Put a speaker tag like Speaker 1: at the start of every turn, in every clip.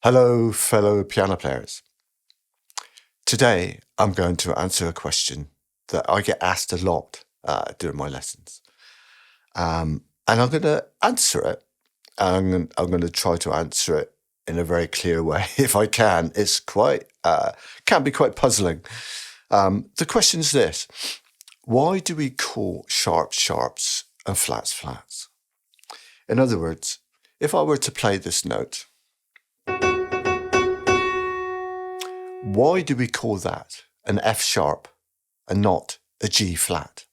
Speaker 1: Hello, fellow piano players. Today, I'm going to answer a question that I get asked a lot during my lessons. And I'm going to answer it. And I'm going to try to answer it in a very clear way if I can. It's can be quite puzzling. The question is this: why do we call sharps sharps and flats flats? In other words, if I were to play this note, why do we call that an F sharp and not a G flat?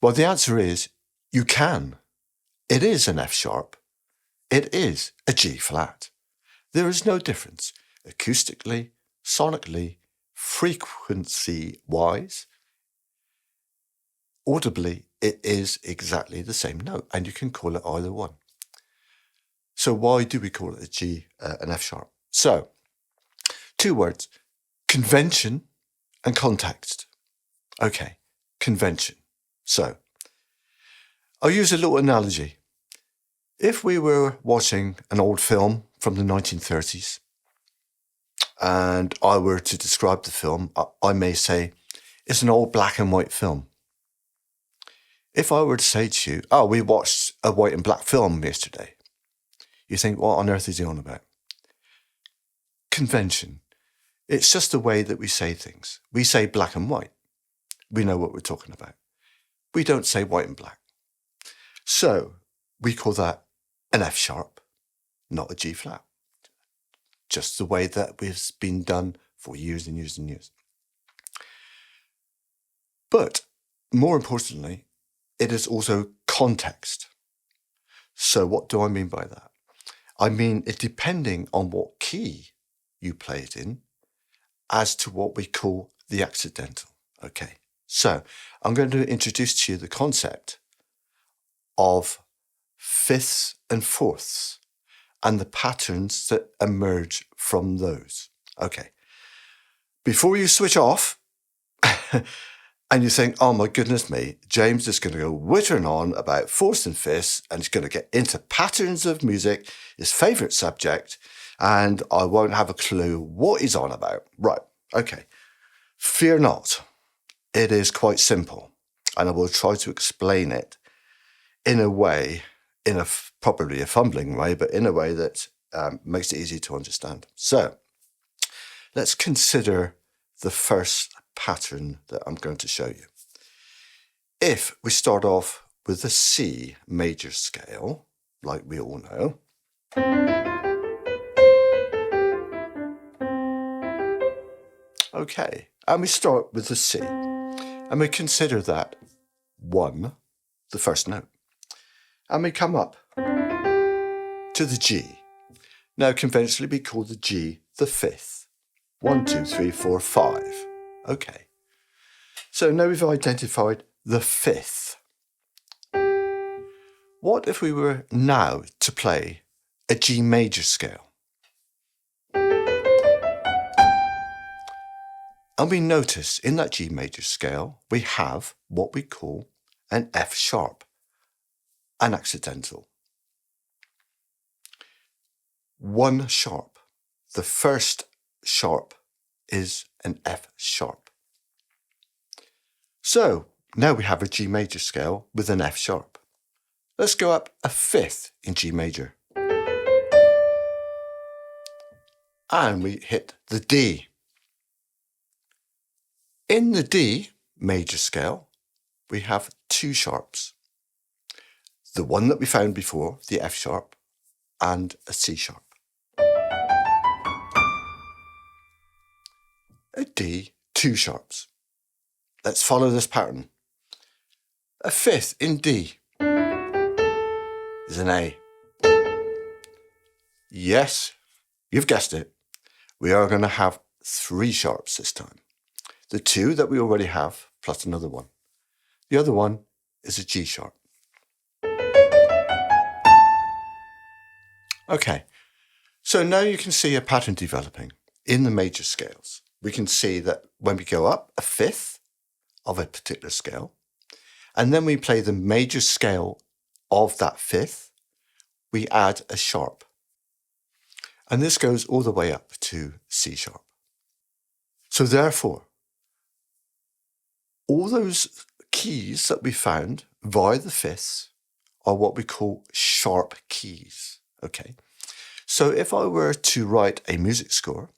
Speaker 1: Well, the answer is you can. It is an F sharp. It is a G flat. There is no difference acoustically, sonically, frequency-wise. Audibly, it is exactly the same note, and you can call it either one. So why do we call it a G, an F sharp? So, two words: convention and context. Okay, convention. So, I'll use a little analogy. If we were watching an old film from the 1930s and I were to describe the film, I may say it's an old black and white film. If I were to say to you, oh, we watched a white and black film yesterday, you think, what on earth is he on about? Convention. It's just the way that we say things. We say black and white. We know what we're talking about. We don't say white and black. So we call that an F sharp, not a G flat. Just the way that it's been done for years and years and years. But more importantly, it is also context. So what do I mean by that? I mean, it depending on what key you play it in as to what we call the accidental. Okay, so I'm going to introduce to you the concept of fifths and fourths and the patterns that emerge from those. Okay, before you switch off and you think, oh my goodness me, James is going to go whittering on about fourths and fifths and he's going to get into patterns of music, his favourite subject, and I won't have a clue what he's on about. Right, okay. Fear not. It is quite simple, and I will try to explain it in a way, probably a fumbling way, but in a way that makes it easy to understand. So let's consider the first pattern that I'm going to show you. If we start off with the C major scale, like we all know, okay, and we start with the C, and we consider that 1, the first note, and we come up to the G. Now, conventionally, we call the G the fifth. 1, 2, 3, 4, 5. Okay, so now we've identified the fifth. What if we were now to play a G major scale? And we notice in that G major scale, we have what we call an F sharp, an accidental. 1 sharp. The first sharp is an F sharp. So now we have a G major scale with an F sharp. Let's go up a fifth in G major. And we hit the D. In the D major scale, we have 2 sharps. The one that we found before, the F sharp, and a C sharp. A D, 2 sharps. Let's follow this pattern. A fifth in D is an A. Yes, you've guessed it. We are going to have 3 sharps this time. The 2 that we already have, plus another one. The other one is a G sharp. Okay, so now you can see a pattern developing in the major scales. We can see that when we go up a fifth of a particular scale, and then we play the major scale of that fifth, we add a sharp. And this goes all the way up to C sharp. So therefore, all those keys that we found via the fifths are what we call sharp keys, okay? So if I were to write a music score,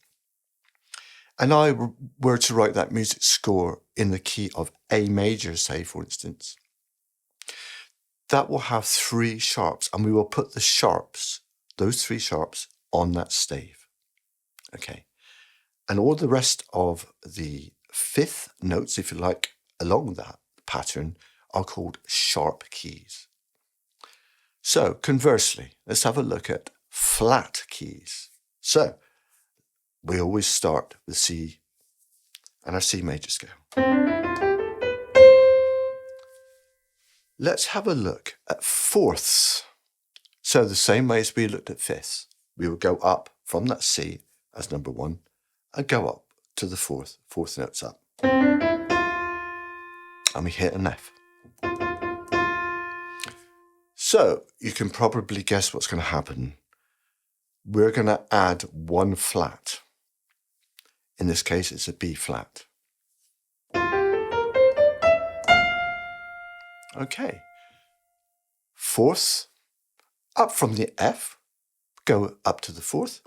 Speaker 1: and I were to write that music score in the key of A major, say, for instance, that will have 3 sharps, and we will put the sharps, those 3 sharps, on that stave, okay? And all the rest of the fifth notes, if you like, along that pattern are called sharp keys. So conversely, let's have a look at flat keys. So we always start with C and our C major scale. Let's have a look at fourths. So the same way as we looked at fifths, we would go up from that C as number 1 and go up to the fourth notes up. And we hit an F. So you can probably guess what's going to happen. We're going to add 1 flat. In this case, it's a B flat. Okay. Fourth, up from the F, go up to the fourth,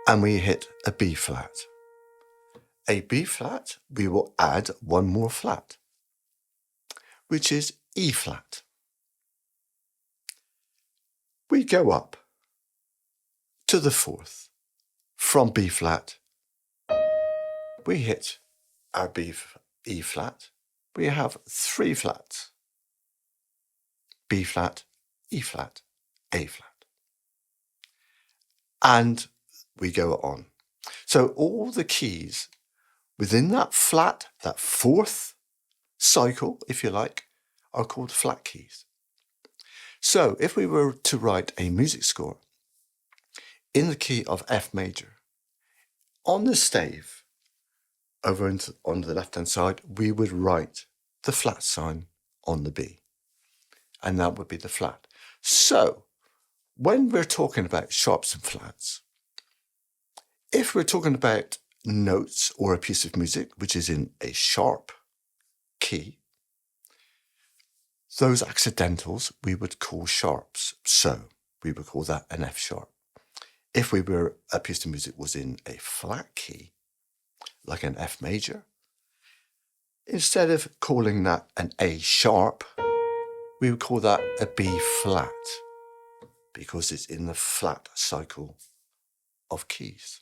Speaker 1: and we hit a B flat. A B flat, we will add 1 more flat, which is E flat. We go up to the fourth. From B flat, we hit our E flat. We have 3 flats. B flat, E flat, A flat. And we go on. So all the keys within that flat, that fourth cycle, if you like, are called flat keys. So if we were to write a music score in the key of F major, on the stave, over on the left-hand side, we would write the flat sign on the B. And that would be the flat. So when we're talking about sharps and flats, if we're talking about notes or a piece of music which is in a sharp key, those accidentals we would call sharps. So we would call that an F sharp. If a piece of music was in a flat key, like an F major, instead of calling that an A sharp, we would call that a B flat, because it's in the flat cycle of keys.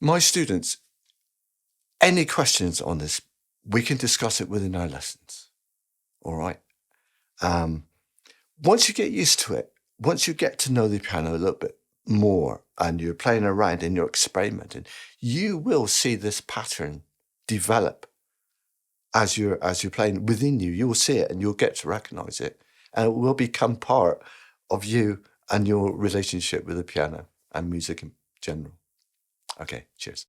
Speaker 1: My students, any questions on this, we can discuss it within our lessons. All right. Once you get used to it, once you get to know the piano a little bit more and you're playing around and you're experimenting, you will see this pattern develop as you're playing within you. You will see it and you'll get to recognize it, and it will become part of you and your relationship with the piano and music in general. Okay, cheers.